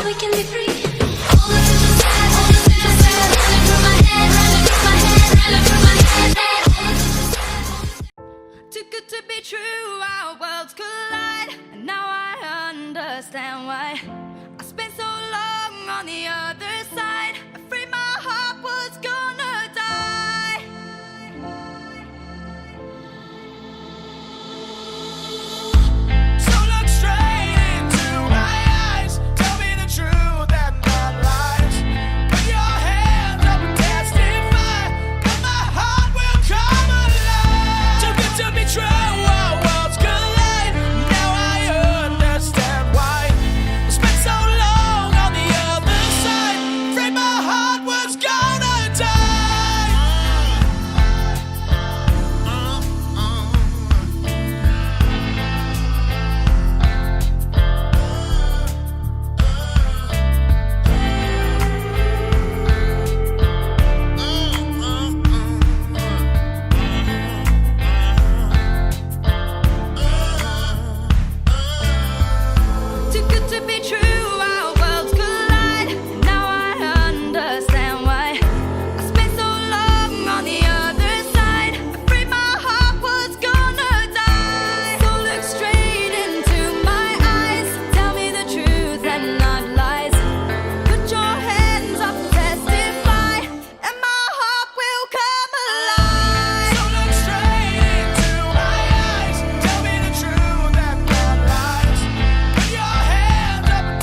we can be free. All the central sad, all the central sad, running through my head, running through my head, running through my head. All the central sad, all the Too good to be true, our worlds collide. And now I understand why I spent so long on the other side. Afraid my heart was gonna die. So look straight into my eyes. Tell me the truth and not lies. Put your hands up and testify, and my heart will come alive. Too good to be true, our worlds collide. Now I understand why I spent so long on the other side. Afraid my heart was gonna die. Too good to be true, our worlds collide. Now I understand why I spent so long on the other side. Afraid my heart was gonna die. So look straight into my eyes. Tell me the truth and not lies. Put your hands up, testify, and my heart will come alive. So look straight into my eyes. Tell me the truth and not lies. Put your hands up and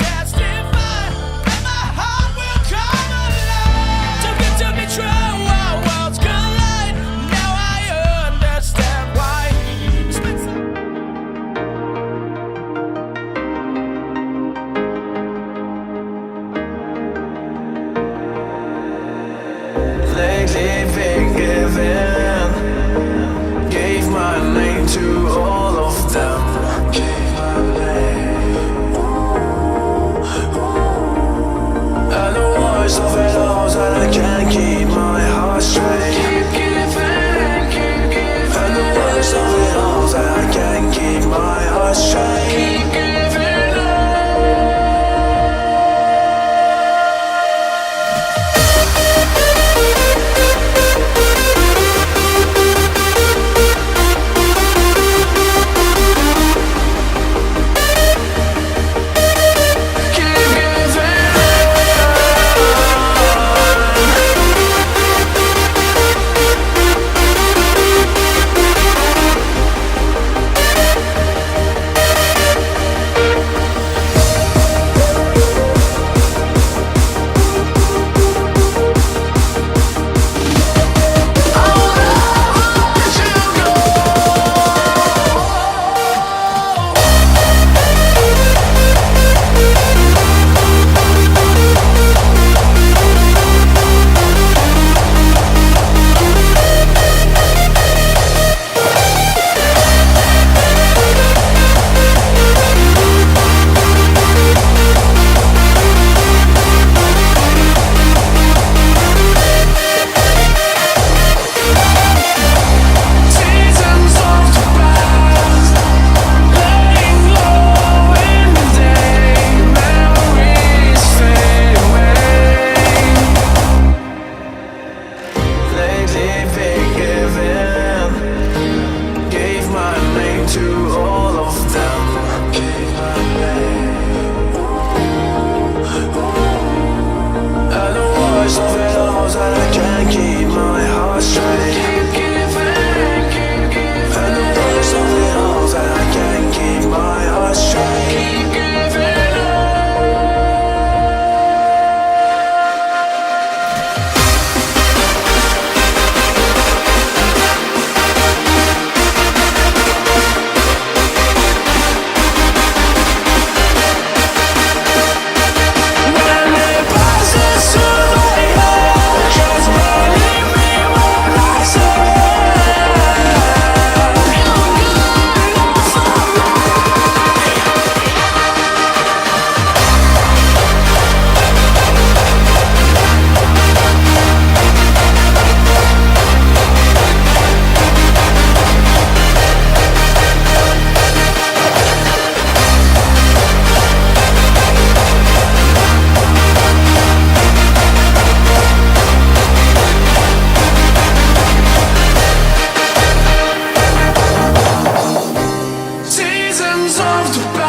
deserve to